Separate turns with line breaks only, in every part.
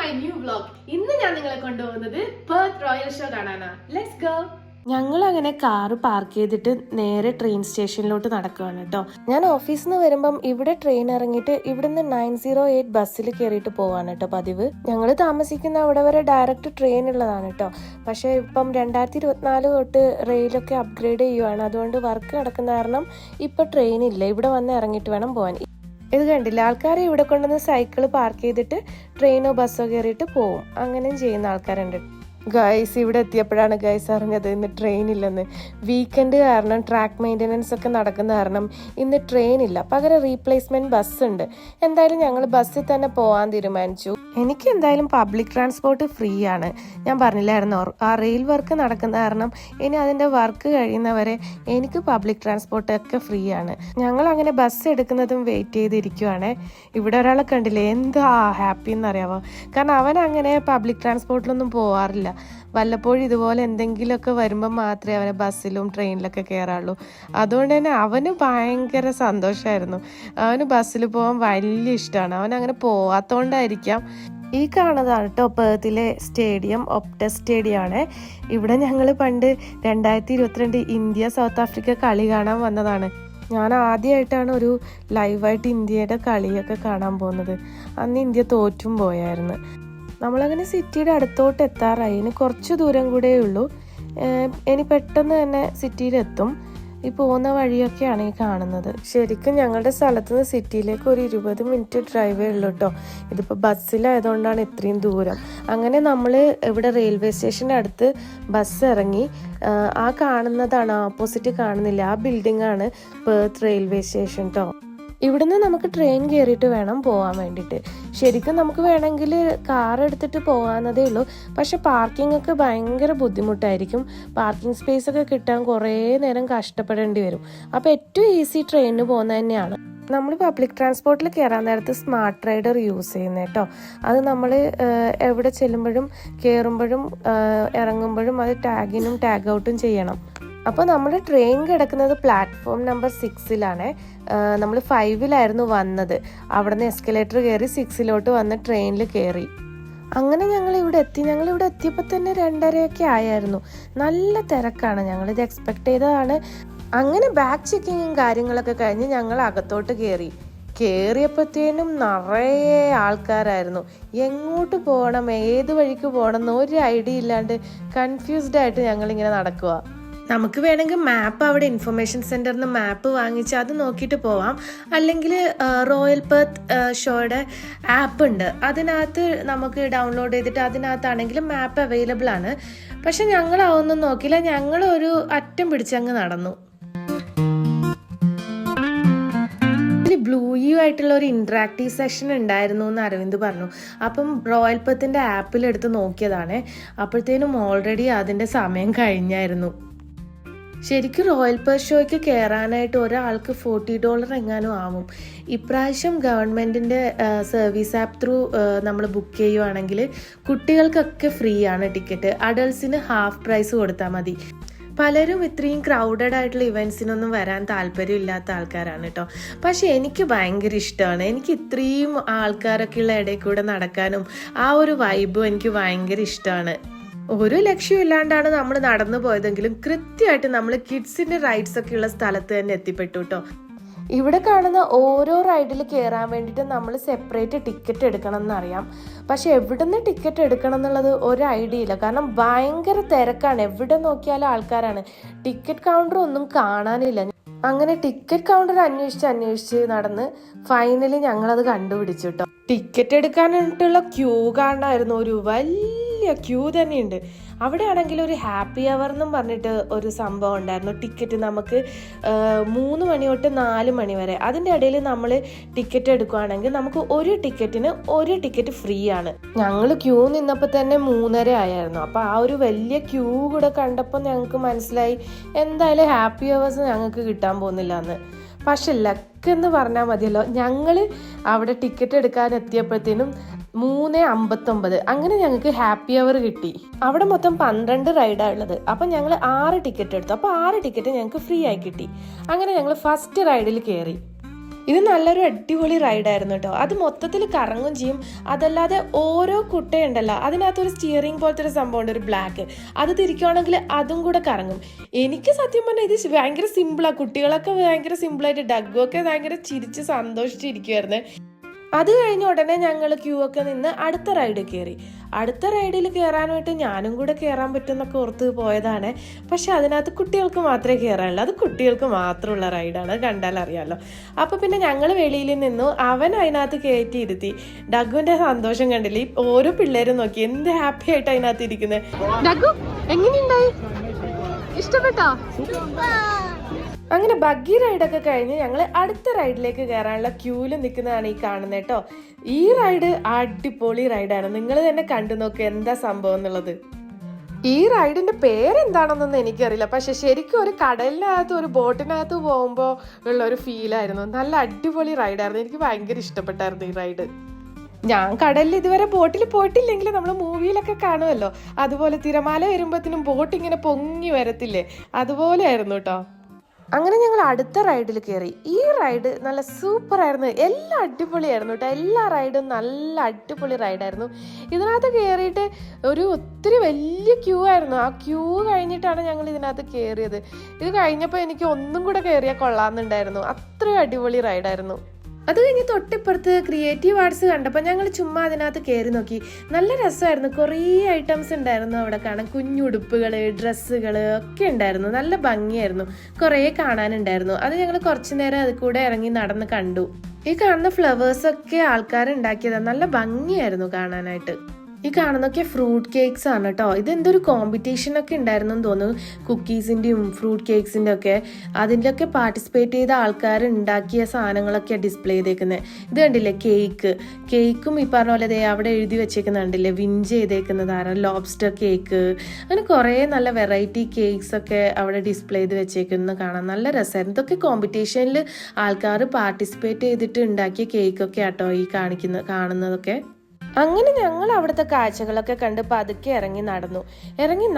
My new vlog. ഇന്ന് ഞാൻ നിങ്ങളെ കൊണ്ടുപോകുന്നത് പെർത്ത് റോയൽ ഷോ കാണാനാ. Let's go.
ഞങ്ങൾ അങ്ങനെ കാറ് പാർക്ക് ചെയ്തിട്ട് നേരെ ട്രെയിൻ സ്റ്റേഷനിലോട്ട് നടക്കുകയാണ് കേട്ടോ. ഞാൻ ഓഫീസിൽ നിന്ന് വരുമ്പം ഇവിടെ ട്രെയിൻ ഇറങ്ങിയിട്ട് ഇവിടുന്ന് 908 ബസ്സിൽ കയറിയിട്ട് പോവാണ് കേട്ടോ പതിവ്. ഞങ്ങൾ താമസിക്കുന്ന അവിടെ വരെ ഡയറക്റ്റ് ട്രെയിൻ ഉള്ളതാണ് കേട്ടോ. പക്ഷേ ഇപ്പം 2024 തൊട്ട് റെയിലൊക്കെ അപ്ഗ്രേഡ് ചെയ്യുവാണ്. അതുകൊണ്ട് വർക്ക് നടക്കുന്ന കാരണം ഇപ്പം ട്രെയിൻ ഇല്ല. ഇവിടെ വന്ന് ഇറങ്ങിയിട്ട് വേണം പോകാൻ. ഇത് കണ്ടില്ല, ആൾക്കാരെ ഇവിടെ കൊണ്ടുവന്ന് സൈക്കിൾ പാർക്ക് ചെയ്തിട്ട് ട്രെയിനോ ബസ്സോ കയറിയിട്ട് പോവും. അങ്ങനെയും ചെയ്യുന്ന ആൾക്കാരുണ്ട്. ഗൈസ്, ഇവിടെ എത്തിയപ്പോഴാണ് ഗൈസ് അറിഞ്ഞത് ഇന്ന് ട്രെയിൻ ഇല്ലെന്ന്. വീക്കെൻഡ് കാരണം ട്രാക്ക് മെയിൻ്റനൻസ് ഒക്കെ നടക്കുന്ന കാരണം ഇന്ന് ട്രെയിൻ ഇല്ല, പകരം റീപ്ലേസ്മെന്റ് ബസ് ഉണ്ട്. എന്തായാലും ഞങ്ങൾ ബസ്സിൽ തന്നെ പോകാൻ തീരുമാനിച്ചു. എനിക്ക് എന്തായാലും പബ്ലിക് ട്രാൻസ്പോർട്ട് ഫ്രീ ആണ്. ഞാൻ പറഞ്ഞില്ലായിരുന്നോ, ആ റെയിൽ വർക്ക് നടക്കുന്ന കാരണം ഇനി അതിൻ്റെ വർക്ക് കഴിയുന്നവരെ എനിക്ക് പബ്ലിക് ട്രാൻസ്പോർട്ട് ഒക്കെ ഫ്രീ ആണ്. ഞങ്ങൾ അങ്ങനെ ബസ് എടുക്കുന്നതും വെയിറ്റ് ചെയ്തിരിക്കുവാണ്. ഇവിടെ ഒരാളെ കണ്ടില്ലേ, എന്താ ഹാപ്പി എന്നറിയാമോ? കാരണം അവൻ അങ്ങനെ പബ്ലിക് ട്രാൻസ്പോർട്ടിലൊന്നും പോവാറില്ല. വല്ലപ്പോഴും ഇതുപോലെ എന്തെങ്കിലുമൊക്കെ വരുമ്പോൾ മാത്രമേ അവനെ ബസ്സിലും ട്രെയിനിലൊക്കെ കയറാറുള്ളൂ. അതുകൊണ്ട് തന്നെ അവന് ഭയങ്കര സന്തോഷമായിരുന്നു. അവന് ബസ്സിൽ പോകാൻ വലിയ ഇഷ്ടമാണ്. അവനങ്ങനെ പോവാത്തോണ്ടായിരിക്കാം. ഈ കാണുന്നതാണ് കേട്ടോ പെർത്തിലെ സ്റ്റേഡിയം, ഒപ്റ്റസ് സ്റ്റേഡിയം ആണ്. ഇവിടെ ഞങ്ങൾ പണ്ട് 2022 ഇന്ത്യ സൗത്ത് ആഫ്രിക്ക കളി കാണാൻ വന്നതാണ്. ഞാൻ ആദ്യമായിട്ടാണ് ഒരു ലൈവായിട്ട് ഇന്ത്യയുടെ കളിയൊക്കെ കാണാൻ പോകുന്നത്. അന്ന് ഇന്ത്യ തോറ്റും പോയായിരുന്നു. നമ്മളങ്ങനെ സിറ്റിയുടെ അടുത്തോട്ട് എത്താറായി. ഇനി കുറച്ച് ദൂരം കൂടെ ഉള്ളൂ. ഇനി പെട്ടെന്ന് തന്നെ സിറ്റിയിലെത്തും. ഈ പോകുന്ന വഴിയൊക്കെയാണ് ഈ കാണുന്നത്. ശരിക്കും ഞങ്ങളുടെ സ്ഥലത്ത് നിന്ന് സിറ്റിയിലേക്ക് ഒരു 20 മിനിറ്റ് ഡ്രൈവേ ഉള്ളൂ കേട്ടോ. ഇതിപ്പോൾ ബസ്സിലായതുകൊണ്ടാണ് ഇത്രയും ദൂരം. അങ്ങനെ നമ്മൾ ഇവിടെ റെയിൽവേ സ്റ്റേഷൻ്റെ അടുത്ത് ബസ് ഇറങ്ങി. ആ കാണുന്നതാണ്, ഓപ്പോസിറ്റ് കാണുന്നില്ല, ആ ബിൽഡിംഗ് ആണ് പെർത്ത് റെയിൽവേ സ്റ്റേഷൻ കേട്ടോ. ഇവിടുന്ന് നമുക്ക് ട്രെയിൻ കയറിയിട്ട് വേണം പോകാൻ വേണ്ടിയിട്ട്. ശരിക്കും നമുക്ക് വേണമെങ്കിൽ കാർ എടുത്തിട്ട് പോകാവുന്നതേ ഉള്ളൂ. പക്ഷെ പാർക്കിംഗ് ഒക്കെ ഭയങ്കര ബുദ്ധിമുട്ടായിരിക്കും. പാർക്കിംഗ് സ്പേസ് ഒക്കെ കിട്ടാൻ കുറേ നേരം കഷ്ടപ്പെടേണ്ടി വരും. അപ്പോൾ ഏറ്റവും ഈസി ട്രെയിനിന് പോകുന്നത് തന്നെയാണ്. നമ്മൾ പബ്ലിക് ട്രാൻസ്പോർട്ടിൽ കയറാൻ നേരത്ത് സ്മാർട്ട് റൈഡർ യൂസ് ചെയ്യുന്നത് കേട്ടോ. അത് നമ്മൾ എവിടെ ചെല്ലുമ്പോഴും കയറുമ്പോഴും ഇറങ്ങുമ്പോഴും അത് ടാഗിനും ടാഗ് ഔട്ടും ചെയ്യണം. അപ്പോൾ നമ്മുടെ ട്രെയിൻ കിടക്കുന്നത് പ്ലാറ്റ്ഫോം നമ്പർ 6-ലാണ്. നമ്മൾ 5-ലായിരുന്നു വന്നത്. അവിടെ നിന്ന് എസ്കലേറ്റർ കയറി 6-ലോട്ട് വന്ന് ട്രെയിനിൽ കയറി. അങ്ങനെ ഞങ്ങളിവിടെ എത്തിയപ്പോൾ തന്നെ 2:30 ആയായിരുന്നു. നല്ല തിരക്കാണ്. ഞങ്ങളിത് എക്സ്പെക്ട് ചെയ്തതാണ്. അങ്ങനെ ബാക്ക് ചെക്കിങ്ങും കാര്യങ്ങളൊക്കെ കഴിഞ്ഞ് ഞങ്ങൾ അകത്തോട്ട് കയറിയപ്പോഴത്തേനും നിറയെ ആൾക്കാരായിരുന്നു. എങ്ങോട്ട് പോകണം, ഏത് വഴിക്ക് പോകണം എന്ന് ഒരു ഐഡിയ ഇല്ലാണ്ട് കൺഫ്യൂസ്ഡ് ആയിട്ട് ഞങ്ങളിങ്ങനെ നടക്കുക. നമുക്ക് വേണമെങ്കിൽ മാപ്പ്, അവിടെ ഇൻഫർമേഷൻ സെൻറ്ററിൽ നിന്ന് മാപ്പ് വാങ്ങിച്ച് അത് നോക്കിയിട്ട് പോവാം. അല്ലെങ്കിൽ റോയൽ പെർത്ത് ഷോയുടെ ആപ്പ് ഉണ്ട്, അതിനകത്ത് നമുക്ക് ഡൗൺലോഡ് ചെയ്തിട്ട് അതിനകത്താണെങ്കിലും മാപ്പ് അവൈലബിൾ ആണ്. പക്ഷെ ഞങ്ങൾ അതൊന്നും നോക്കിയില്ല. ഞങ്ങൾ ഒരു അറ്റം പിടിച്ചങ്ങ് നടന്നു. ബ്ലൂ യു ആയിട്ടുള്ള ഒരു ഇൻട്രാക്റ്റീവ് സെഷൻ ഉണ്ടായിരുന്നു എന്ന് അരവിന്ദ് പറഞ്ഞു. അപ്പം റോയൽ പെർത്തിൻ്റെ ആപ്പിലെടുത്ത് നോക്കിയതാണ്. അപ്പോഴത്തേനും ഓൾറെഡി അതിൻ്റെ സമയം കഴിഞ്ഞായിരുന്നു. ശരിക്കും റോയൽ പെർത്ത് ഷോയ്ക്ക് കയറാനായിട്ട് ഒരാൾക്ക് $40 എങ്ങാനും ആവും. ഇപ്രാവശ്യം ഗവൺമെൻറ്റിൻ്റെ സർവീസ് ആപ്പ് ത്രൂ നമ്മൾ ബുക്ക് ചെയ്യുവാണെങ്കിൽ കുട്ടികൾക്കൊക്കെ ഫ്രീ ആണ് ടിക്കറ്റ്. അഡൾട്ട്സിന് ഹാഫ് പ്രൈസ് കൊടുത്താൽ മതി. പലരും ഇത്രയും ക്രൗഡഡ് ആയിട്ടുള്ള ഇവൻറ്റ്സിനൊന്നും വരാൻ താല്പര്യമില്ലാത്ത ആൾക്കാരാണ് കേട്ടോ. പക്ഷെ എനിക്ക് ഭയങ്കര ഇഷ്ടമാണ്. എനിക്ക് ഇത്രയും ആൾക്കാരൊക്കെ ഉള്ള ഇടയിൽ കൂടെ നടക്കാനും ആ ഒരു വൈബും എനിക്ക് ഭയങ്കര ഇഷ്ടമാണ്. ഒരു ലക്ഷ്യമില്ലാണ്ടാണ് നമ്മൾ നടന്നു പോയതെങ്കിലും കൃത്യമായിട്ട് നമ്മൾ കിഡ്സിൻ്റെ റൈഡ്സ് ഒക്കെ ഉള്ള സ്ഥലത്ത് തന്നെ എത്തിപ്പെട്ടു കേട്ടോ. ഇവിടെ കാണുന്ന ഓരോ റൈഡിൽ കയറാൻ വേണ്ടിയിട്ട് നമ്മൾ സെപ്പറേറ്റ് ടിക്കറ്റ് എടുക്കണം എന്നറിയാം. പക്ഷെ എവിടെ നിന്ന് ടിക്കറ്റ് എടുക്കണം എന്നുള്ളത് ഒരു ഐഡിയ ഇല്ല. കാരണം ഭയങ്കര തിരക്കാണ്. എവിടെ നോക്കിയാലും ആൾക്കാരാണ്. ടിക്കറ്റ് കൗണ്ടർ ഒന്നും കാണാനില്ല. അങ്ങനെ ടിക്കറ്റ് കൗണ്ടർ അന്വേഷിച്ച് നടന്ന് ഫൈനലി ഞങ്ങളത് കണ്ടുപിടിച്ചു കേട്ടോ. ടിക്കറ്റ് എടുക്കാനായിട്ടുള്ള ക്യൂ കാണാമായിരുന്നു. ഒരു വലിയ ക്യൂ തന്നെയുണ്ട്. അവിടെ ആണെങ്കിൽ ഒരു ഹാപ്പി അവർ എന്നും പറഞ്ഞിട്ട് ഒരു സംഭവം ഉണ്ടായിരുന്നു. ടിക്കറ്റ് നമുക്ക് 3 മണി തൊട്ട് 4 മണി വരെ. അതിൻ്റെ ഇടയിൽ നമ്മൾ ടിക്കറ്റ് എടുക്കുകയാണെങ്കിൽ നമുക്ക് ഒരു ടിക്കറ്റിന് ഒരു ടിക്കറ്റ് ഫ്രീ ആണ്. ഞങ്ങൾ ക്യൂ നിന്നപ്പോൾ തന്നെ 3:30 ആയിരുന്നു. അപ്പോൾ ആ ഒരു വലിയ ക്യൂ കൂടെ കണ്ടപ്പോൾ ഞങ്ങൾക്ക് മനസ്സിലായി എന്തായാലും ഹാപ്പി അവേഴ്സ് ഞങ്ങൾക്ക് കിട്ടാൻ പോകുന്നില്ല എന്ന്. പക്ഷെ ലക്ക് എന്ന് പറഞ്ഞാൽ മതിയല്ലോ, ഞങ്ങൾ അവിടെ ടിക്കറ്റ് എടുക്കാൻ എത്തിയപ്പോഴത്തേനും 3:59 അങ്ങനെ ഞങ്ങൾക്ക് ഹാപ്പി അവർ കിട്ടി. അവിടെ മൊത്തം 12 റൈഡാണ് ഉള്ളത്. അപ്പം ഞങ്ങൾ 6 ടിക്കറ്റ് എടുത്തു. അപ്പോൾ 6 ടിക്കറ്റ് ഞങ്ങൾക്ക് ഫ്രീ ആയി കിട്ടി. അങ്ങനെ ഞങ്ങൾ ഫസ്റ്റ് റൈഡിൽ കയറി. ഇത് നല്ലൊരു അടിപൊളി റൈഡായിരുന്നു കേട്ടോ. അത് മൊത്തത്തിൽ കറങ്ങും ചെയ്യും. അതല്ലാതെ ഓരോ കുട്ടയുണ്ടല്ലോ, അതിനകത്തൊരു സ്റ്റിയറിംഗ് പോലത്തെ ഒരു സംഭവം ഉണ്ട്, ഒരു ബ്ലാക്ക്. അത് തിരിക്കുകയാണെങ്കിൽ അതും കൂടെ കറങ്ങും. എനിക്ക് സത്യം പറഞ്ഞാൽ ഇത് ഭയങ്കര സിമ്പിളാണ്. കുട്ടികളൊക്കെ ഭയങ്കര സിമ്പിളായിട്ട്, ഡഗ്ഗൊക്കെ ഭയങ്കര ചിരിച്ച് സന്തോഷിച്ചിരിക്കുമായിരുന്നു. അത് കഴിഞ്ഞ ഉടനെ ഞങ്ങൾ ക്യൂ ഒക്കെ നിന്ന് അടുത്ത റൈഡ് കയറി. അടുത്ത റൈഡിൽ കയറാനായിട്ട് ഞാനും കൂടെ കയറാൻ പറ്റുമെന്നൊക്കെ ഓർത്ത് പോയതാണ്. പക്ഷെ അതിനകത്ത് കുട്ടികൾക്ക് മാത്രമേ കയറാനുള്ളൂ. അത് കുട്ടികൾക്ക് മാത്രമുള്ള റൈഡാണ്, കണ്ടാൽ അറിയാമല്ലോ. അപ്പോൾ പിന്നെ ഞങ്ങൾ വെളിയിൽ നിന്നു. അവൻ അതിനകത്ത് കയറ്റിയിരുത്തി. ഡഗുവിൻ്റെ സന്തോഷം കണ്ടില്ലേ, ഓരോ പിള്ളേരും നോക്കി എന്ത് ഹാപ്പി ആയിട്ട് അതിനകത്ത് ഇരിക്കുന്നത്. ഡഗു എങ്ങനെയുണ്ടായി, ഇഷ്ടപ്പെട്ടോ? അങ്ങനെ ബഗ്ഗി റൈഡൊക്കെ കഴിഞ്ഞ് ഞങ്ങൾ അടുത്ത റൈഡിലേക്ക് കയറാനുള്ള ക്യൂവിൽ നിൽക്കുന്നതാണ് ഈ കാണുന്നത് കേട്ടോ. ഈ റൈഡ് അടിപൊളി റൈഡാണ്. നിങ്ങൾ തന്നെ കണ്ടു നോക്ക് എന്താ സംഭവം എന്നുള്ളത്. ഈ റൈഡിന്റെ പേരെന്താണെന്നൊന്നും എനിക്കറിയില്ല. പക്ഷെ ശരിക്കും ഒരു കടലിനകത്ത് ഒരു ബോട്ടിനകത്ത് പോകുമ്പോൾ ഉള്ള ഒരു ഫീലായിരുന്നു. നല്ല അടിപൊളി റൈഡായിരുന്നു. എനിക്ക് ഭയങ്കര ഇഷ്ടപ്പെട്ടായിരുന്നു ഈ റൈഡ്. ഞാൻ കടലിൽ ഇതുവരെ ബോട്ടിൽ പോയിട്ടില്ലെങ്കിൽ നമ്മൾ മൂവിയിലൊക്കെ കാണുമല്ലോ, അതുപോലെ തിരമാല വരുമ്പോഴത്തേനും ബോട്ട് ഇങ്ങനെ പൊങ്ങി വരത്തില്ലേ, അതുപോലെ ആയിരുന്നു കേട്ടോ. അങ്ങനെ ഞങ്ങൾ അടുത്ത റൈഡിൽ കയറി. ഈ റൈഡ് നല്ല സൂപ്പറായിരുന്നു. എല്ലാം അടിപൊളിയായിരുന്നു കേട്ടോ. എല്ലാ റൈഡും നല്ല അടിപൊളി റൈഡായിരുന്നു. ഇതിനകത്ത് കയറിയിട്ട് ഒത്തിരി വലിയ ക്യൂ ആയിരുന്നു. ആ ക്യൂ കഴിഞ്ഞിട്ടാണ് ഞങ്ങൾ ഇതിനകത്ത് കയറിയത്. ഇത് കഴിഞ്ഞപ്പോൾ എനിക്ക് ഒന്നും കൂടെ കയറിയാൽ കൊള്ളാമെന്നുണ്ടായിരുന്നു. അത്രയും അടിപൊളി റൈഡായിരുന്നു. അത് കഴിഞ്ഞ് തൊട്ടിപ്പുറത്ത് ക്രിയേറ്റീവ് ആർട്സ് കണ്ടപ്പോൾ ഞങ്ങൾ ചുമ്മാ അതിനകത്ത് കയറി നോക്കി. നല്ല രസമായിരുന്നു. കുറേ ഐറ്റംസ് ഉണ്ടായിരുന്നു അവിടെ കാണാൻ. കുഞ്ഞുടുപ്പുകൾ, ഡ്രസ്സുകൾ ഒക്കെ ഉണ്ടായിരുന്നു. നല്ല ഭംഗിയായിരുന്നു. കുറേ കാണാനുണ്ടായിരുന്നു. അത് ഞങ്ങൾ കുറച്ചു നേരം അത് കൂടെ ഇറങ്ങി നടന്ന് കണ്ടു. ഈ കാണുന്ന ഫ്ലവേഴ്സൊക്കെ ആൾക്കാരുണ്ടാക്കിയതാണ്. നല്ല ഭംഗിയായിരുന്നു കാണാനായിട്ട്. ഈ കാണുന്നൊക്കെ ഫ്രൂട്ട് കേക്ക്സ് ആണ് കേട്ടോ. ഇതെന്തൊരു കോമ്പറ്റീഷനൊക്കെ ഉണ്ടായിരുന്നു എന്ന് തോന്നുന്നു. കുക്കീസിൻ്റെയും ഫ്രൂട്ട് കേക്ക്സിൻ്റെ ഒക്കെ അതിൻ്റെയൊക്കെ പാർട്ടിസിപ്പേറ്റ് ചെയ്ത ആൾക്കാർ ഉണ്ടാക്കിയ സാധനങ്ങളൊക്കെ ഡിസ്പ്ലേ ചെയ്തേക്കുന്നത്. ഇത് കണ്ടില്ലേ, കേക്കും ഈ പറഞ്ഞ പോലെ അവിടെ എഴുതി വെച്ചേക്കുന്നുണ്ടല്ലേ, വിൻ ചെയ്തേക്കുന്നതാണ് ലോബ്സ്റ്റർ കേക്ക്. അങ്ങനെ കുറേ നല്ല വെറൈറ്റി കേക്ക്സ് ഒക്കെ അവിടെ ഡിസ്പ്ലേ ചെയ്ത് വെച്ചേക്കുന്നത് കാണാൻ നല്ല രസമായിരുന്നു. ഇതൊക്കെ കോമ്പറ്റീഷനിൽ ആൾക്കാർ പാർട്ടിസിപ്പേറ്റ് ചെയ്തിട്ട് ഉണ്ടാക്കിയ കേക്കൊക്കെ ആട്ടോ ഈ കാണുന്നതൊക്കെ. അങ്ങനെ ഞങ്ങൾ അവിടുത്തെ കാഴ്ചകളൊക്കെ കണ്ട് പതുക്കെ ഇറങ്ങി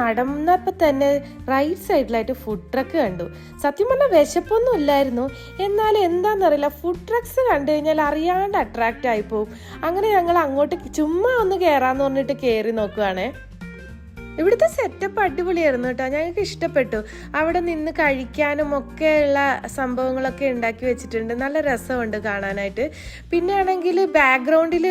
നടന്നപ്പോൾ തന്നെ റൈറ്റ് സൈഡിലായിട്ട് ഫുഡ് ട്രക്ക് കണ്ടു. സത്യം പറഞ്ഞാൽ വിശപ്പൊന്നും ഇല്ലായിരുന്നു. എന്നാൽ എന്താണെന്നറിയില്ല, ഫുഡ് ട്രക്സ് കണ്ടു കഴിഞ്ഞാൽ അറിയാണ്ട് അട്രാക്റ്റ് ആയിപ്പോവും. അങ്ങനെ ഞങ്ങൾ അങ്ങോട്ട് ചുമ്മാ ഒന്ന് കയറാന്ന് പറഞ്ഞിട്ട് കയറി നോക്കുകയാണേ. ഇവിടുത്തെ സെറ്റപ്പ് അടിപൊളിയായിരുന്നു കേട്ടോ. ഞങ്ങൾക്ക് ഇഷ്ടപ്പെട്ടു. അവിടെ നിന്ന് കഴിക്കാനും ഒക്കെ ഉള്ള സംഭവങ്ങളൊക്കെ ഉണ്ടാക്കി വെച്ചിട്ടുണ്ട്. നല്ല രസമുണ്ട് കാണാനായിട്ട്. പിന്നെ ആണെങ്കിൽ ബാക്ക്ഗ്രൗണ്ടിൽ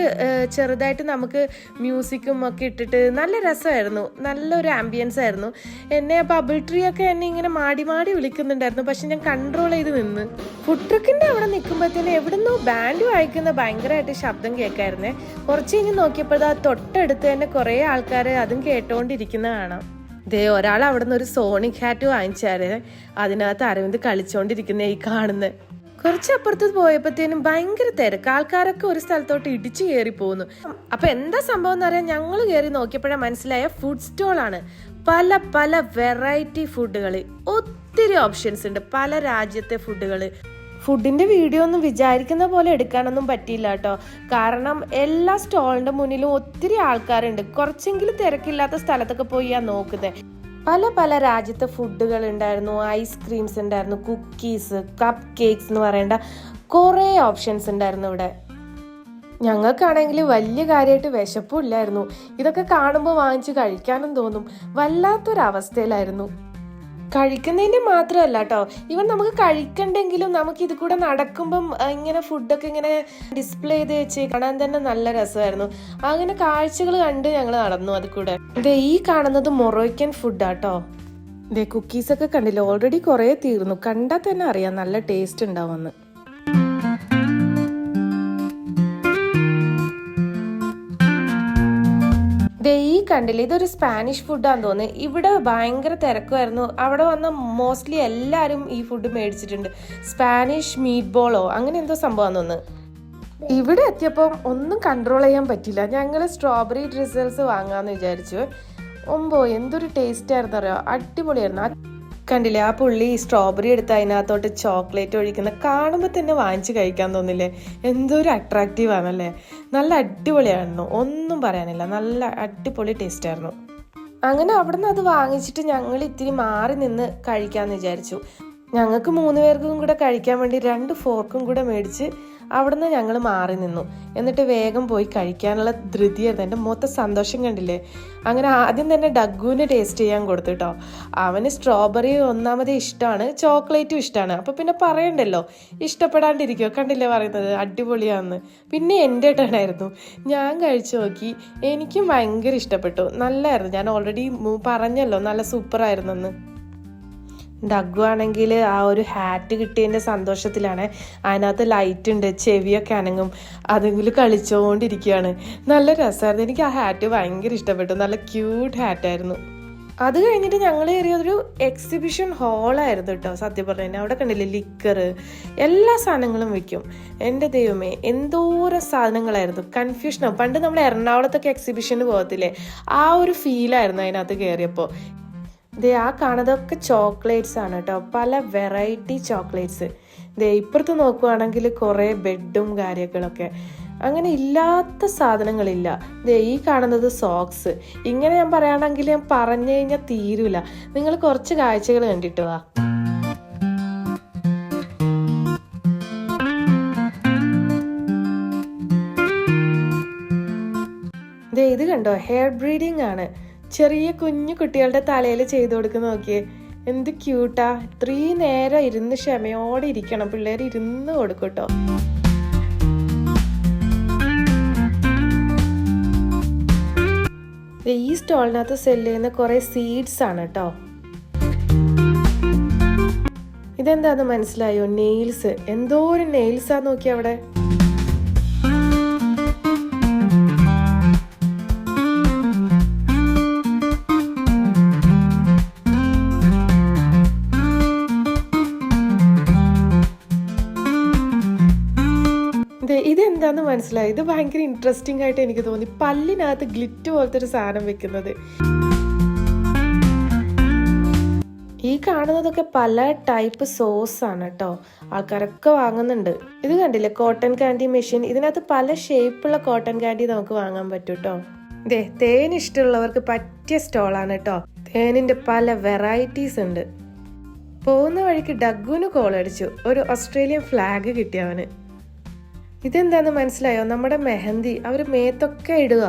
ചെറുതായിട്ട് നമുക്ക് മ്യൂസിക്കും ഒക്കെ ഇട്ടിട്ട് നല്ല രസമായിരുന്നു. നല്ലൊരു ആംബിയൻസ് ആയിരുന്നു. എന്നെ ബബിൾ ട്രീ ഒക്കെ എന്നെ ഇങ്ങനെ മാടി വിളിക്കുന്നുണ്ടായിരുന്നു. പക്ഷെ ഞാൻ കൺട്രോൾ ചെയ്ത് നിന്ന്. ഫുഡ് ട്രക്കിൻ്റെ അവിടെ നിൽക്കുമ്പോഴത്തേനും എവിടുന്നോ ബാൻഡ് വായിക്കുന്ന ഭയങ്കരമായിട്ട് ശബ്ദം കേൾക്കായിരുന്നേ. കുറച്ച് കഴിഞ്ഞ് നോക്കിയപ്പോൾ തൊട്ടടുത്ത് തന്നെ കുറേ ആൾക്കാർ അതും കേട്ടോണ്ടിരിക്കും കാണാം. ദേ ഒരാൾ അവിടെ നിന്ന് ഒരു സോണിക് ഹാറ്റ് വാങ്ങിച്ചായിരുന്നു. അതിനകത്ത് അരവിന്ദ് കളിച്ചോണ്ടിരിക്കുന്ന ഈ കാണുന്നത്. കുറച്ചപ്പുറത്ത് പോയപ്പോഴത്തേനും ഭയങ്കര തിരക്ക്. ആൾക്കാരൊക്കെ ഒരു സ്ഥലത്തോട്ട് ഇടിച്ചു കയറി പോകുന്നു. അപ്പൊ എന്താ സംഭവം എന്ന് അറിയാൻ ഞങ്ങൾ കയറി നോക്കിയപ്പോഴാണ് മനസ്സിലായ ഫുഡ് സ്റ്റോളാണ്. പല വെറൈറ്റി ഫുഡുകൾ, ഒത്തിരി ഓപ്ഷൻസ് ഉണ്ട്. പല രാജ്യത്തെ ഫുഡിന്റെ വീഡിയോ ഒന്നും വിചാരിക്കുന്ന പോലെ എടുക്കാനൊന്നും പറ്റിയില്ല കേട്ടോ. കാരണം എല്ലാ സ്റ്റോളിന്റെ മുന്നിലും ഒത്തിരി ആൾക്കാരുണ്ട്. കുറച്ചെങ്കിലും തിരക്കില്ലാത്ത സ്ഥലത്തൊക്കെ പോയി നോക്കുന്നത്. പല രാജ്യത്തെ ഫുഡുകൾ ഉണ്ടായിരുന്നു. ഐസ്ക്രീംസ് ഉണ്ടായിരുന്നു, കുക്കീസ്, കപ്പ് കേക്ക്സ് എന്ന് പറയേണ്ട കുറേ ഓപ്ഷൻസ് ഉണ്ടായിരുന്നു ഇവിടെ. ഞങ്ങൾക്കാണെങ്കിൽ വലിയ കാര്യമായിട്ട് വിശപ്പും ഇല്ലായിരുന്നു. ഇതൊക്കെ കാണുമ്പോൾ വാങ്ങിച്ച് കഴിക്കാനും തോന്നും. വല്ലാത്തൊരവസ്ഥയിലായിരുന്നു. കഴിക്കുന്നതിൻ്റെ മാത്രമല്ല കേട്ടോ, ഇവൻ നമുക്ക് കഴിക്കണ്ടെങ്കിലും നമുക്ക് ഇത് കൂടെ നടക്കുമ്പം ഇങ്ങനെ ഫുഡൊക്കെ ഇങ്ങനെ ഡിസ്പ്ലേ ചെയ്ത് വെച്ച് കാണാൻ തന്നെ നല്ല രസമായിരുന്നു. അങ്ങനെ കാഴ്ചകൾ കണ്ട് ഞങ്ങൾ നടന്നു അത് കൂടെ. ഈ കാണുന്നത് മൊറോക്കൻ ഫുഡാട്ടോ. കുക്കീസൊക്കെ കണ്ടില്ല, ഓൾറെഡി കുറേ തീർന്നു. കണ്ടാൽ തന്നെ അറിയാം നല്ല ടേസ്റ്റ് ഉണ്ടാവുമെന്ന്. ഈ കണ്ടില്ല, ഇതൊരു സ്പാനിഷ് ഫുഡാന്ന് തോന്നുന്നു. ഇവിടെ ഭയങ്കര തിരക്കുമായിരുന്നു. അവിടെ വന്ന മോസ്റ്റ്ലി എല്ലാവരും ഈ ഫുഡ് മേടിച്ചിട്ടുണ്ട്. സ്പാനിഷ് മീറ്റ് ബോളോ അങ്ങനെ എന്തോ സംഭവം തോന്നുന്നു. ഇവിടെ എത്തിയപ്പോൾ ഒന്നും കൺട്രോൾ ചെയ്യാൻ പറ്റില്ല. ഞങ്ങൾ സ്ട്രോബെറി ഡ്രിസൽസ് വാങ്ങാമെന്ന് വിചാരിച്ചു. എന്തൊരു ടേസ്റ്റ് ആയിരുന്നു അറിയോ, അടിപൊളിയായിരുന്നു. കണ്ടില്ലേ, ആ പുള്ളി സ്ട്രോബെറി എടുത്ത് അതിനകത്തോട്ട് ചോക്ലേറ്റ് ഒഴിക്കുന്ന കാണുമ്പോൾ തന്നെ വാങ്ങിച്ച് കഴിക്കാൻ തോന്നില്ലേ. എന്തൊരു അട്രാക്റ്റീവ് ആണല്ലേ. നല്ല അടിപൊളിയായിരുന്നു, ഒന്നും പറയാനില്ല. നല്ല അടിപൊളി ടേസ്റ്റ് ആയിരുന്നു. അങ്ങനെ അവിടെ നിന്ന് അത് വാങ്ങിച്ചിട്ട് ഞങ്ങൾ ഇത്തിരി മാറി നിന്ന് കഴിക്കാമെന്ന് വിചാരിച്ചു. ഞങ്ങൾക്ക് 3 പേർക്കും കൂടെ കഴിക്കാൻ വേണ്ടി 2 ഫോർക്കും കൂടെ മേടിച്ച് അവിടുന്ന് ഞങ്ങൾ മാറി നിന്നു. എന്നിട്ട് വേഗം പോയി കഴിക്കാനുള്ള ധൃതിയായിരുന്നു. എൻ്റെ മൊത്തം സന്തോഷം കണ്ടില്ലേ. അങ്ങനെ ആദ്യം തന്നെ ഡഗ്ഗുവിന് ടേസ്റ്റ് ചെയ്യാൻ കൊടുത്തു കേട്ടോ. അവന് സ്ട്രോബെറി ഒന്നാമതേ ഇഷ്ടമാണ്, ചോക്ലേറ്റും ഇഷ്ടമാണ്. അപ്പോൾ പിന്നെ പറയണ്ടല്ലോ, ഇഷ്ടപ്പെടാണ്ടിരിക്കുമോ? കണ്ടില്ലേ പറയുന്നത് അടിപൊളിയാണെന്ന്. പിന്നെ എൻ്റെ ടേണായിരുന്നു. ഞാൻ കഴിച്ചു നോക്കി, എനിക്കും ഭയങ്കര ഇഷ്ടപ്പെട്ടു. നല്ലായിരുന്നു. ഞാൻ ഓൾറെഡി പറഞ്ഞല്ലോ നല്ല സൂപ്പറായിരുന്നു എന്ന്. ഡഗ്ഗു ആണെങ്കിൽ ആ ഒരു ഹാറ്റ് കിട്ടിയതിൻ്റെ സന്തോഷത്തിലാണ്. അതിനകത്ത് ലൈറ്റ് ഉണ്ട്, ചെവിയൊക്കെ അനങ്ങും, അതെങ്കിലും കളിച്ചുകൊണ്ടിരിക്കുകയാണ്. നല്ല രസമായിരുന്നു. എനിക്ക് ആ ഹാറ്റ് ഭയങ്കര ഇഷ്ടപ്പെട്ടു. നല്ല ക്യൂട്ട് ഹാറ്റായിരുന്നു. അത് കഴിഞ്ഞിട്ട് ഞങ്ങൾ കയറിയതൊരു എക്സിബിഷൻ ഹാളായിരുന്നു കേട്ടോ. സത്യം പറഞ്ഞു അവിടെ കണ്ടില്ലേ ലിക്കർ, എല്ലാ സാധനങ്ങളും വിൽക്കും. എൻ്റെ ദൈവമേ, എന്തോരം സാധനങ്ങളായിരുന്നു. കൺഫ്യൂഷനാവും. പണ്ട് നമ്മൾ എറണാകുളത്തൊക്കെ എക്സിബിഷന് പോകത്തില്ലേ, ആ ഒരു ഫീലായിരുന്നു അതിനകത്ത് കയറിയപ്പോൾ. ദേ ആ കാണുന്നതൊക്കെ ചോക്ലേറ്റ്സ് ആണ് കേട്ടോ, പല വെറൈറ്റി ചോക്ലേറ്റ്സ്. ദേ ഇപ്പുറത്ത് നോക്കുവാണെങ്കിൽ കുറേ ബെഡും കാര്യങ്ങളൊക്കെ. അങ്ങനെ ഇല്ലാത്ത സാധനങ്ങളില്ല. ദേ ഈ കാണുന്നത് സോക്സ്. ഇങ്ങനെ ഞാൻ പറയുകയാണെങ്കിൽ ഞാൻ പറഞ്ഞു കഴിഞ്ഞാൽ തീരൂല. നിങ്ങൾ കുറച്ച് കാഴ്ചകൾ കണ്ടിട്ട് വാ. ദേ ഇത് കണ്ടോ, ഹെയർ ബ്രീഡിങ് ആണ്. ചെറിയ കുഞ്ഞു കുട്ടികളുടെ തലയിൽ ചെയ്തു കൊടുക്കുന്ന നോക്കിയേ, എന്ത് ക്യൂട്ടാ. ഇത്രയും നേരം ഇരുന്ന് ക്ഷമയോടെ ഇരിക്കണം, പിള്ളേർ ഇരുന്ന് കൊടുക്കും കേട്ടോ. ഈ സ്റ്റോളിനകത്ത് സെല്ല് ചെയ്യുന്ന കുറെ സീഡ്സ് ആണ് കേട്ടോ. ഇതെന്താന്ന് മനസ്സിലായോ? നെയിൽസ്. എന്തോരം നെയിൽസാ നോക്കി അവിടെ. ഇതെന്താന്ന് മനസ്സിലായി. ഇത് ഭയങ്കര ഇൻട്രസ്റ്റിംഗ് ആയിട്ട് എനിക്ക് തോന്നി. പല്ലിനകത്ത് ഗ്ലിറ്റ് പോലത്തെ ഒരു സാധനം വെക്കുന്നത്. ഈ കാണുന്നതൊക്കെ പല ടൈപ്പ് സോസ് ആണ് കേട്ടോ. ആൾക്കാരൊക്കെ വാങ്ങുന്നുണ്ട്. ഇത് കണ്ടില്ലേ, കോട്ടൺ കാൻഡി മെഷീൻ. ഇതിനകത്ത് പല ഷേപ്പുള്ള കോട്ടൺ കാൻഡി നമുക്ക് വാങ്ങാൻ പറ്റും കേട്ടോ. ഇതേ തേൻ ഇഷ്ടമുള്ളവർക്ക് പറ്റിയ സ്റ്റോളാണ് കേട്ടോ. തേനിന്റെ പല വെറൈറ്റീസ് ഉണ്ട്. പോകുന്ന വഴിക്ക് ഡഗ്ഗുന് കോളടിച്ചു. ഒരു ഓസ്ട്രേലിയൻ ഫ്ലാഗ് കിട്ടിയവന്. ഇതെന്താന്ന് മനസ്സിലായോ? നമ്മുടെ മെഹന്തി അവർ മേത്തൊക്കെ ഇടുക.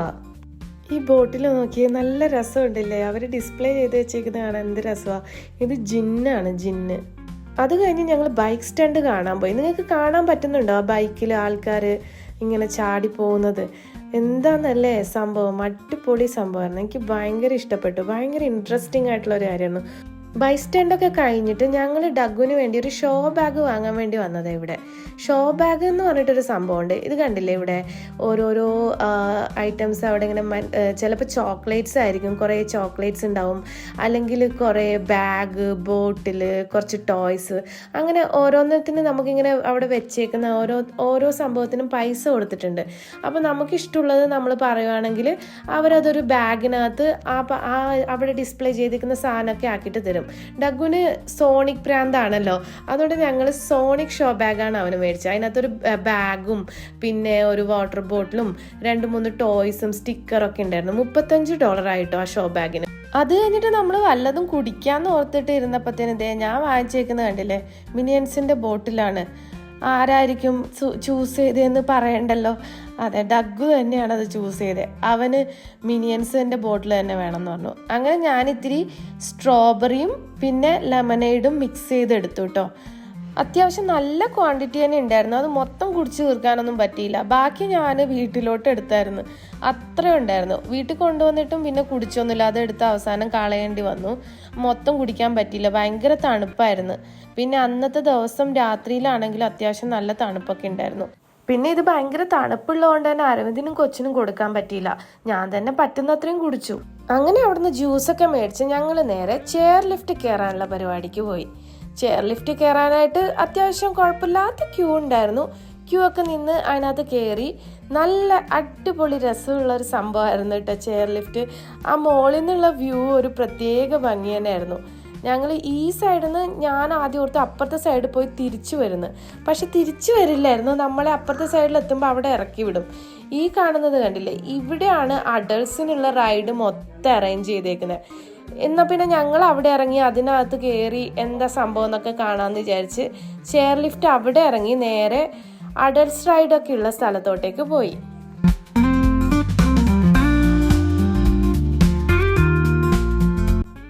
ഈ ബോട്ടിൽ നോക്കിയേ, നല്ല രസമുണ്ടല്ലേ. അവർ ഡിസ്പ്ലേ ചെയ്ത് വെച്ചേക്കുന്നത് കാണാൻ എന്ത് രസമാണ്. ഇത് ജിന്നാണ്, ജിന്ന്. അത് കഴിഞ്ഞ് ഞങ്ങൾ ബൈക്ക് സ്റ്റാൻഡ് കാണാൻ പോയി. നിങ്ങൾക്ക് കാണാൻ പറ്റുന്നുണ്ടോ ആ ബൈക്കിൽ ആൾക്കാർ ഇങ്ങനെ ചാടി പോകുന്നത്? എന്താന്നല്ലേ സംഭവം. അടിപൊളി സംഭവമായിരുന്നു. എനിക്ക് ഭയങ്കര ഇഷ്ടപ്പെട്ടു. ഭയങ്കര ഇൻട്രസ്റ്റിംഗ് ആയിട്ടുള്ള ഒരു കാര്യമായിരുന്നു. ബൈ സ്റ്റാൻഡൊക്കെ കഴിഞ്ഞിട്ട് ഞങ്ങൾ ഡഗ്ഗുവിന് വേണ്ടി ഒരു ഷോ ബാഗ് വാങ്ങാൻ വേണ്ടി വന്നത്. ഇവിടെ ഷോ ബാഗ് എന്ന് പറഞ്ഞിട്ടൊരു സംഭവമുണ്ട്. ഇത് കണ്ടില്ലേ, ഇവിടെ ഓരോരോ ഐറ്റംസ് അവിടെ ഇങ്ങനെ ചിലപ്പോൾ ചോക്ലേറ്റ്സ് ആയിരിക്കും, കുറേ ചോക്ലേറ്റ്സ് ഉണ്ടാവും, അല്ലെങ്കിൽ കുറേ ബാഗ്, ബോട്ടിൽ, കുറച്ച് ടോയ്സ്, അങ്ങനെ ഓരോന്നത്തിന് നമുക്കിങ്ങനെ അവിടെ വെച്ചേക്കുന്ന ഓരോ സംഭവത്തിനും പൈസ കൊടുത്തിട്ടുണ്ട്. അപ്പോൾ നമുക്കിഷ്ടമുള്ളത് നമ്മൾ പറയുകയാണെങ്കിൽ അവരതൊരു ബാഗിനകത്ത് അവിടെ ഡിസ്പ്ലേ ചെയ്തിരിക്കുന്ന സാധനമൊക്കെ ആക്കിയിട്ട് തരും. ഡഗ്ഗുന് സോണിക് പ്രാന്താണല്ലോ, അതുകൊണ്ട് ഞങ്ങൾ സോണിക് ഷോ ബാഗാണ് അവന് മേടിച്ചത്. അതിനകത്തൊരു ബാഗും പിന്നെ ഒരു വാട്ടർ ബോട്ടിലും 2-3 ടോയ്സും സ്റ്റിക്കറൊക്കെ ഉണ്ടായിരുന്നു. $35 ആയിട്ടോ ആ ഷോ ബാഗിന്. അത് കഴിഞ്ഞിട്ട് നമ്മൾ വല്ലതും കുടിക്കാന്ന് ഓർത്തിട്ട് ഇരുന്നപ്പോഴത്തേന് ഞാൻ വാങ്ങിച്ചേക്കുന്നത് കണ്ടില്ലേ, മിനിയൻസിന്റെ ബോട്ടിലാണ്. ആരായിരിക്കും ചൂസ് ചെയ്തതെന്ന് പറയണ്ടല്ലോ. അതെ, ഡഗ്ഗു തന്നെയാണ് അത് ചൂസ് ചെയ്തത്. അവന് മിനിയൻസിൻ്റെ ബോട്ടിൽ തന്നെ വേണമെന്ന് പറഞ്ഞു. അങ്ങനെ ഞാനിത്തിരി സ്ട്രോബെറിയും പിന്നെ ലെമനേഡും മിക്സ് ചെയ്തെടുത്തു കേട്ടോ. അത്യാവശ്യം നല്ല ക്വാണ്ടിറ്റി തന്നെ ഉണ്ടായിരുന്നു. അത് മൊത്തം കുടിച്ച് തീർക്കാനൊന്നും പറ്റിയില്ല. ബാക്കി ഞാൻ വീട്ടിലോട്ട് എടുത്തായിരുന്നു. അത്ര ഉണ്ടായിരുന്നു. വീട്ടിൽ കൊണ്ടുവന്നിട്ടും പിന്നെ കുടിച്ചൊന്നുമില്ല. അതെടുത്ത് അവസാനം കളയേണ്ടി വന്നു. മൊത്തം കുടിക്കാൻ പറ്റിയില്ല. ഭയങ്കര തണുപ്പായിരുന്നു. പിന്നെ അന്നത്തെ ദിവസം രാത്രിയിലാണെങ്കിൽ അത്യാവശ്യം നല്ല തണുപ്പൊക്കെ ഉണ്ടായിരുന്നു. പിന്നെ ഇത് ഭയങ്കര തണുപ്പുള്ളതുകൊണ്ട് തന്നെ അരവിന്ദിനും കൊച്ചിനും കൊടുക്കാൻ പറ്റിയില്ല. ഞാൻ തന്നെ പറ്റുന്നത്രയും കുടിച്ചു. അങ്ങനെ അവിടുന്ന് ജ്യൂസൊക്കെ മേടിച്ച് ഞങ്ങൾ നേരെ ചെയർ ലിഫ്റ്റ് കയറാനുള്ള പരിപാടിക്ക് പോയി. ചെയർ ലിഫ്റ്റ് കയറാനായിട്ട് അത്യാവശ്യം കുഴപ്പമില്ലാത്ത ക്യൂ ഉണ്ടായിരുന്നു. ക്യൂ ഒക്കെ നിന്ന് അതിനകത്ത് കയറി. നല്ല അടിപൊളി രസമുള്ള ഒരു സംഭവമായിരുന്നു കേട്ടോ ചെയർ ലിഫ്റ്റ്. ആ മോളിൽ നിന്നുള്ള വ്യൂ ഒരു പ്രത്യേക ഭംഗി തന്നെയായിരുന്നു. ഞങ്ങൾ ഈ സൈഡിൽ നിന്ന് ഞാൻ ആദ്യം ഓർത്ത് അപ്പുറത്തെ സൈഡിൽ പോയി തിരിച്ചു വരുന്നു. പക്ഷെ തിരിച്ചു വരില്ലായിരുന്നു. നമ്മളെ അപ്പുറത്തെ സൈഡിൽ എത്തുമ്പോൾ അവിടെ ഇറക്കി വിടും. ഈ കാണുന്നത് കണ്ടില്ലേ, ഇവിടെയാണ് അഡൾട്ട്സിനുള്ള റൈഡ് മൊത്തം അറേഞ്ച് ചെയ്തേക്കുന്നത്. എന്നാൽ പിന്നെ ഞങ്ങൾ അവിടെ ഇറങ്ങി അതിനകത്ത് കയറി എന്താ സംഭവം എന്നൊക്കെ കാണാമെന്ന് വിചാരിച്ച് ചെയർ ലിഫ്റ്റ് അവിടെ ഇറങ്ങി നേരെ അഡൽട്സ് റൈഡൊക്കെ ഉള്ള സ്ഥലത്തോട്ടേക്ക് പോയി.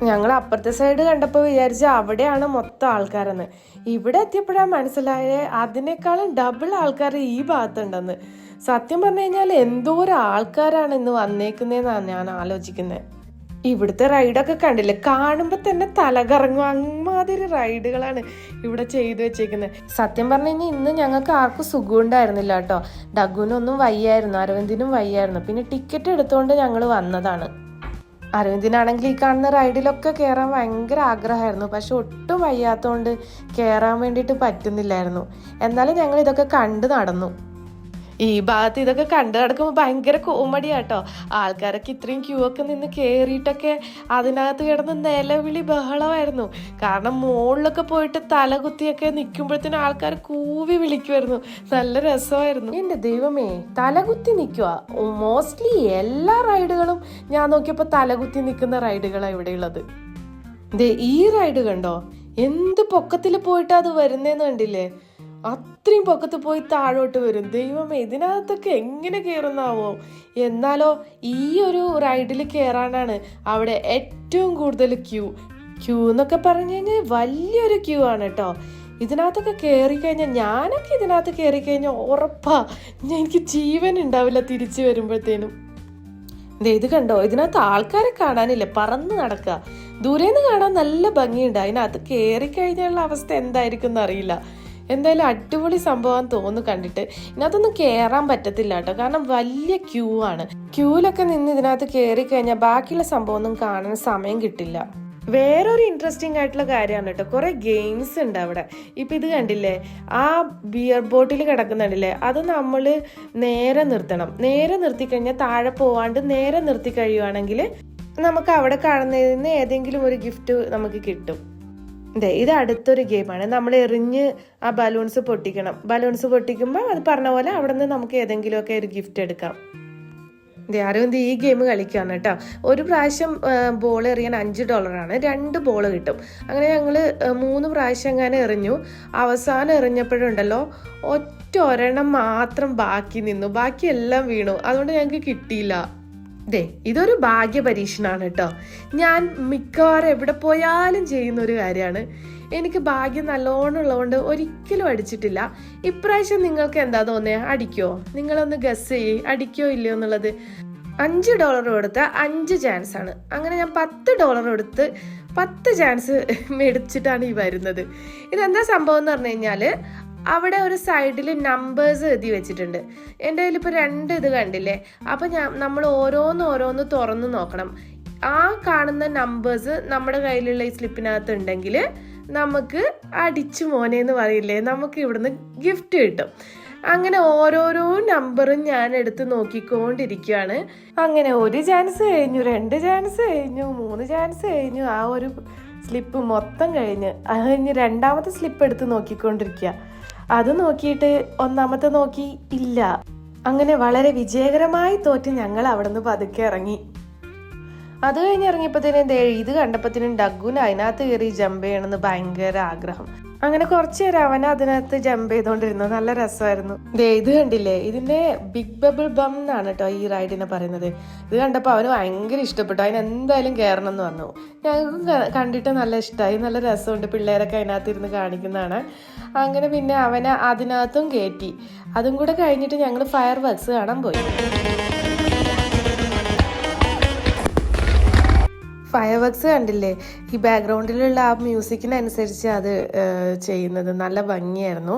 ഞങ്ങൾ അപ്പുറത്തെ സൈഡ് കണ്ടപ്പോൾ വിചാരിച്ച അവിടെയാണ് മൊത്തം ആൾക്കാരെന്ന്. ഇവിടെ എത്തിയപ്പോഴാണ് മനസ്സിലായേ അതിനേക്കാളും ഡബിൾ ആൾക്കാർ ഈ ഭാഗത്തുണ്ടെന്ന്. സത്യം പറഞ്ഞു കഴിഞ്ഞാൽ എന്തോരം ആൾക്കാരാണ് ഇന്ന് വന്നേക്കുന്നതെന്നാണ് ഞാൻ ആലോചിക്കുന്നത്. ഇവിടുത്തെ റൈഡൊക്കെ കണ്ടില്ലേ, കാണുമ്പോൾ തന്നെ തലകറങ്ങും. അമ്മാതിരി റൈഡുകളാണ് ഇവിടെ ചെയ്തു വെച്ചേക്കുന്നത്. സത്യം പറഞ്ഞു കഴിഞ്ഞാൽ ഇന്ന് ഞങ്ങൾക്ക് ആർക്കും സുഖം ഉണ്ടായിരുന്നില്ല കേട്ടോ. ഡഗുനൊന്നും വയ്യായിരുന്നു, അരവിന്ദിനും വയ്യായിരുന്നു. പിന്നെ ടിക്കറ്റ് എടുത്തുകൊണ്ട് ഞങ്ങൾ വന്നതാണ്. അരവിന്ദിനാണെങ്കിൽ ഈ കാണുന്ന റൈഡിലൊക്കെ കയറാൻ ഭയങ്കര ആഗ്രഹമായിരുന്നു. പക്ഷെ ഒട്ടും വയ്യാത്തതുകൊണ്ട് കയറാൻ വേണ്ടിയിട്ട് പറ്റുന്നില്ലായിരുന്നു. എന്നാലും ഞങ്ങൾ ഇതൊക്കെ കണ്ടു നടന്നു. ഈ ഭാഗത്ത് ഇതൊക്കെ കണ്ടു നടക്കുമ്പോൾ ഭയങ്കര കോമഡിയാട്ടോ. ആൾക്കാരൊക്കെ ഇത്രയും ക്യൂ ഒക്കെ നിന്ന് കയറിയിട്ടൊക്കെ അതിനകത്ത് കിടന്ന് നിലവിളി ബഹളമായിരുന്നു. കാരണം മുകളിലൊക്കെ പോയിട്ട് തലകുത്തിയൊക്കെ നിൽക്കുമ്പോഴത്തേനും ആൾക്കാർ കൂവി വിളിക്കുമായിരുന്നു. നല്ല രസമായിരുന്നു. എൻ്റെ ദൈവമേ, തലകുത്തി നിൽക്കുക. മോസ്റ്റ്ലി എല്ലാ റൈഡുകളും ഞാൻ നോക്കിയപ്പോൾ തലകുത്തി നിൽക്കുന്ന റൈഡുകളാണ് ഇവിടെയുള്ളത്. ഈ റൈഡ് കണ്ടോ, എന്ത് പൊക്കത്തിൽ പോയിട്ട് അത് വരുന്നതെന്ന് കണ്ടില്ലേ? അത്രയും പൊക്കത്ത് പോയി താഴോട്ട് വരും. ദൈവമേ, ഇതിനകത്തൊക്കെ എങ്ങനെ കയറുന്നാവോ? എന്നാലോ ഈ ഒരു റൈഡിൽ കയറാനാണ് അവിടെ ഏറ്റവും കൂടുതൽ ക്യൂ എന്നൊക്കെ പറഞ്ഞു കഴിഞ്ഞാൽ വലിയൊരു ക്യൂ ആണ് കേട്ടോ. ഇതിനകത്തൊക്കെ കയറി കഴിഞ്ഞാൽ, ഞാനൊക്കെ ഇതിനകത്ത് കയറി കഴിഞ്ഞാൽ ഉറപ്പാ എനിക്ക് ജീവൻ ഉണ്ടാവില്ല തിരിച്ചു വരുമ്പോഴത്തേനും. ഇത് കണ്ടോ, ഇതിനകത്ത് ആൾക്കാരെ കാണാനില്ല, പറന്ന് നടക്കുക. ദൂരേന്ന് കാണാൻ നല്ല ഭംഗിയുണ്ട്. അതിനകത്ത് കയറി കഴിഞ്ഞുള്ള അവസ്ഥ എന്തായിരിക്കും എന്നറിയില്ല. എന്തായാലും അടിപൊളി സംഭവം തോന്നുന്നു കണ്ടിട്ട്. ഇതിനകത്തൊന്നും കയറാൻ പറ്റത്തില്ല കേട്ടോ, കാരണം വലിയ ക്യൂ ആണ്. ക്യൂവിലൊക്കെ നിന്ന് ഇതിനകത്ത് കയറി കഴിഞ്ഞാൽ ബാക്കിയുള്ള സംഭവം ഒന്നും കാണാൻ സമയം കിട്ടില്ല. വേറൊരു ഇൻട്രസ്റ്റിംഗ് ആയിട്ടുള്ള കാര്യമാണ് കേട്ടോ, കുറെ ഗെയിംസ് ഉണ്ട് അവിടെ. ഇപ്പൊ ഇത് കണ്ടില്ലേ, ആ ബിയർ ബോട്ടിൽ കിടക്കുന്നുണ്ടല്ലേ, അത് നമ്മൾ നേരെ നിർത്തണം. നേരെ നിർത്തി കഴിഞ്ഞാൽ താഴെ പോവാണ്ട് നേരെ നിർത്തി കഴിയുവാണെങ്കിൽ നമുക്ക് അവിടെ കാണുന്നതിൽ നിന്ന് ഏതെങ്കിലും ഒരു ഗിഫ്റ്റ് നമുക്ക് കിട്ടും. ഇത് അടുത്തൊരു ഗെയിമാണ്. നമ്മൾ എറിഞ്ഞ് ആ ബലൂൺസ് പൊട്ടിക്കണം. ബലൂൺസ് പൊട്ടിക്കുമ്പോൾ അത് പറഞ്ഞ പോലെ അവിടെ നിന്ന് നമുക്ക് ഏതെങ്കിലുമൊക്കെ ഒരു ഗിഫ്റ്റ് എടുക്കാം. അരവിന്ദ് ഈ ഗെയിം കളിക്കുകയാണ് കേട്ടോ. ഒരു പ്രാവശ്യം ബോൾ എറിയാൻ $5 2 ബോൾ കിട്ടും. അങ്ങനെ ഞങ്ങൾ 3 പ്രാവശ്യം അങ്ങനെ എറിഞ്ഞു. അവസാനം എറിഞ്ഞപ്പോഴുണ്ടല്ലോ ഒരെണ്ണം മാത്രം ബാക്കി നിന്നു, ബാക്കി എല്ലാം വീണു. അതുകൊണ്ട് ഞങ്ങൾക്ക് കിട്ടിയില്ല. ഇതൊരു ഭാഗ്യ പരീക്ഷണമാണ് കേട്ടോ. ഞാൻ മിക്കവാറും എവിടെ പോയാലും ചെയ്യുന്ന ഒരു കാര്യമാണ്. എനിക്ക് ഭാഗ്യം നല്ലോണം ഉള്ളതുകൊണ്ട് ഒരിക്കലും അടിച്ചിട്ടില്ല. ഇപ്രാവശ്യം നിങ്ങൾക്ക് എന്താ തോന്നിയത്? അടിക്കോ? നിങ്ങളൊന്ന് ഗസ് ചെയ്യ്, അടിക്കോ ഇല്ലയോ എന്നുള്ളത്. $5 കൊടുത്ത 5 ചാൻസ് ആണ്. അങ്ങനെ ഞാൻ $10 കൊടുത്ത് 10 ചാൻസ് മേടിച്ചിട്ടാണ് ഈ വരുന്നത്. ഇതെന്താ സംഭവം എന്ന് പറഞ്ഞു കഴിഞ്ഞാൽ, അവിടെ ഒരു സൈഡിൽ നമ്പേഴ്സ് എഴുതി വെച്ചിട്ടുണ്ട്. എൻ്റെ കയ്യിൽ ഇപ്പോൾ 2 ഇത് കണ്ടില്ലേ. അപ്പം നമ്മൾ ഓരോന്ന് തുറന്ന് നോക്കണം. ആ കാണുന്ന നമ്പേഴ്സ് നമ്മുടെ കയ്യിലുള്ള ഈ സ്ലിപ്പിനകത്ത് ഉണ്ടെങ്കിൽ നമുക്ക് അടിച്ചു മോനെന്ന് പറയില്ലേ, നമുക്ക് ഇവിടുന്ന് ഗിഫ്റ്റ് കിട്ടും. അങ്ങനെ ഓരോരോ നമ്പറും ഞാൻ എടുത്ത് നോക്കിക്കൊണ്ടിരിക്കുകയാണ്. അങ്ങനെ 1 ചാൻസ് കഴിഞ്ഞു, 2 ചാൻസ് കഴിഞ്ഞു, 3 ചാൻസ് കഴിഞ്ഞു. ആ ഒരു സ്ലിപ്പ് മൊത്തം കഴിഞ്ഞ് രണ്ടാമത്തെ സ്ലിപ്പ് എടുത്ത് നോക്കിക്കൊണ്ടിരിക്കുക. അത് നോക്കിയിട്ട് ഒന്നാമത്തെ നോക്കി ഇല്ല. അങ്ങനെ വളരെ വിജയകരമായി തോറ്റ് ഞങ്ങൾ അവിടെ നിന്ന് പതുക്കെ ഇറങ്ങി. അത് കഴിഞ്ഞ് ഇറങ്ങിയപ്പോഴത്തേനും ഇത് കണ്ടപ്പോഴത്തേനും ഡഗുന് അതിനകത്ത് കയറി ജമ്പ് ചെയ്യണമെന്ന് ഭയങ്കര ആഗ്രഹം. അങ്ങനെ കുറച്ചു നേരം അവൻ അതിനകത്ത് ജമ്പ് ചെയ്തോണ്ടിരുന്നു. നല്ല രസമായിരുന്നു. ഇത് കണ്ടില്ലേ, ഇതിന്റെ ബിഗ് ബബിൾ ബം എന്നാണ് കേട്ടോ ഈ റൈഡിനെ പറയുന്നത്. ഇത് കണ്ടപ്പോൾ അവന് ഭയങ്കര ഇഷ്ടപ്പെട്ടു. അതിന് എന്തായാലും കയറണം എന്ന് പറഞ്ഞു. ഞങ്ങൾക്കും കണ്ടിട്ട് നല്ല ഇഷ്ടമായി, നല്ല രസമുണ്ട്. പിള്ളേരൊക്കെ അതിനകത്ത് ഇരുന്ന് കാണിക്കുന്നതാണ്. അങ്ങനെ പിന്നെ അവനെ അതിനകത്തും കയറ്റി. അതും കൂടെ കഴിഞ്ഞിട്ട് ഞങ്ങൾ ഫയർ വർക്ക്സ് കാണാൻ പോയി. ഫയർ വർക്ക്സ് കണ്ടില്ലേ, ഈ ബാക്ക്ഗ്രൗണ്ടിലുള്ള ആ മ്യൂസിക്കിനനുസരിച്ച് അത് ചെയ്യുന്നത് നല്ല ഭംഗിയായിരുന്നു.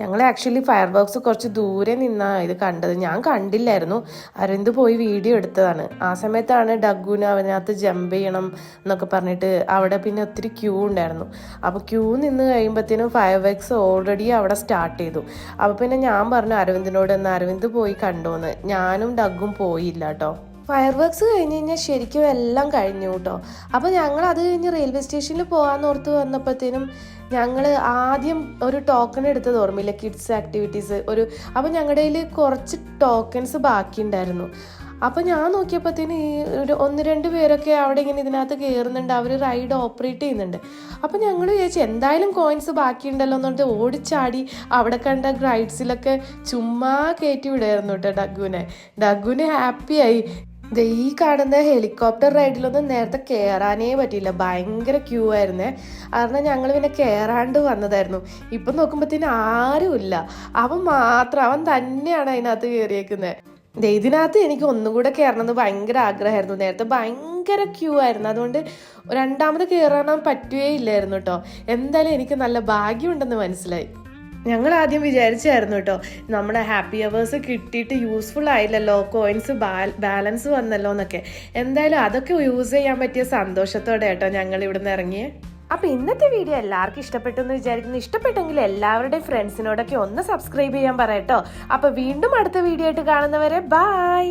ഞങ്ങൾ ആക്ച്വലി ഫയർ വർക്ക്സ് കുറച്ച് ദൂരെ നിന്നാണ് ഇത് കണ്ടത്. ഞാൻ കണ്ടില്ലായിരുന്നു, അരവിന്ദ് പോയി വീഡിയോ എടുത്തതാണ്. ആ സമയത്താണ് ഡഗുന് അവനകത്ത് ജമ്പ് ചെയ്യണം എന്നൊക്കെ പറഞ്ഞിട്ട് അവിടെ പിന്നെ ഒത്തിരി ക്യൂ ഉണ്ടായിരുന്നു. അപ്പോൾ ക്യൂ നിന്ന് കഴിയുമ്പോഴത്തേനും ഫയർ വർക്ക്സ് ഓൾറെഡി അവിടെ സ്റ്റാർട്ട് ചെയ്തു. അപ്പോൾ പിന്നെ ഞാൻ പറഞ്ഞു അരവിന്ദിനോട്, എന്ന് അരവിന്ദ് പോയി കണ്ടോന്ന്. ഞാനും ഡഗും പോയില്ല കേട്ടോ. ഫയർ വർക്ക്സ് കഴിഞ്ഞ് കഴിഞ്ഞാൽ ശരിക്കും എല്ലാം കഴിഞ്ഞു കേട്ടോ. അപ്പോൾ ഞങ്ങൾ അത് കഴിഞ്ഞ് റെയിൽവേ സ്റ്റേഷനിൽ പോകാമെന്നോർത്ത് വന്നപ്പോഴത്തേനും ഞങ്ങൾ ആദ്യം ഒരു ടോക്കൺ എടുത്തത് ഓർമ്മയില്ല, കിഡ്സ് ആക്ടിവിറ്റീസ് അപ്പോൾ ഞങ്ങളുടെ കയ്യിൽ കുറച്ച് ടോക്കൺസ് ബാക്കി ഉണ്ടായിരുന്നു. അപ്പോൾ ഞാൻ നോക്കിയപ്പോഴത്തേന് ഈ ഒരു 1-2 പേരൊക്കെ അവിടെ ഇങ്ങനെ ഇതിനകത്ത് കയറുന്നുണ്ട്, അവർ റൈഡ് ഓപ്പറേറ്റ് ചെയ്യുന്നുണ്ട്. അപ്പോൾ ഞങ്ങൾ വിചാരിച്ചു എന്തായാലും കോയിൻസ് ബാക്കിയുണ്ടല്ലോ എന്ന് പറഞ്ഞിട്ട് ഓടിച്ചാടി അവിടെ കണ്ട റൈഡ്സിലൊക്കെ ചുമ്മാ കയറ്റി വിടുമായിരുന്നു കേട്ടോ ഡഗ്ഗുനെ ഹാപ്പിയായി. ഈ കാണുന്ന ഹെലികോപ്റ്റർ റൈഡിലൊന്നും നേരത്തെ കയറാനേ പറ്റിയില്ല, ഭയങ്കര ക്യൂ ആയിരുന്നേ. കാരണം ഞങ്ങൾ പിന്നെ കയറാണ്ട് വന്നതായിരുന്നു. ഇപ്പം നോക്കുമ്പോഴത്തേന് ആരുമില്ല, അവൻ തന്നെയാണ് അതിനകത്ത് കയറിയേക്കുന്നത്. ഇതിനകത്ത് എനിക്ക് ഒന്നുകൂടെ കയറണമെന്ന് ഭയങ്കര ആഗ്രഹമായിരുന്നു. നേരത്തെ ഭയങ്കര ക്യൂ ആയിരുന്നു, അതുകൊണ്ട് രണ്ടാമത് കയറാൻ പറ്റുകയേ ഇല്ലായിരുന്നു കേട്ടോ. എന്തായാലും എനിക്ക് നല്ല ഭാഗ്യമുണ്ടെന്ന് മനസ്സിലായി. ഞങ്ങൾ ആദ്യം വിചാരിച്ചായിരുന്നു കേട്ടോ, നമ്മുടെ ഹാപ്പി അവേഴ്സ് കിട്ടിയിട്ട് യൂസ്ഫുൾ ആയില്ലല്ലോ, കോയിൻസ് ബാലൻസ് വന്നല്ലോ എന്നൊക്കെ. എന്തായാലും അതൊക്കെ യൂസ് ചെയ്യാൻ പറ്റിയ സന്തോഷത്തോടെ കേട്ടോ ഞങ്ങൾ ഇവിടുന്ന് ഇറങ്ങിയേ. അപ്പോൾ ഇന്നത്തെ വീഡിയോ എല്ലാവർക്കും ഇഷ്ടപ്പെട്ടു എന്ന് വിചാരിക്കുന്നു. ഇഷ്ടപ്പെട്ടെങ്കിൽ എല്ലാവരുടെയും ഫ്രണ്ട്സിനോടൊക്കെ ഒന്ന് സബ്സ്ക്രൈബ് ചെയ്യാൻ പറയട്ടോ. അപ്പോൾ വീണ്ടും അടുത്ത വീഡിയോ ആയിട്ട് കാണുന്നവരെ ബൈ.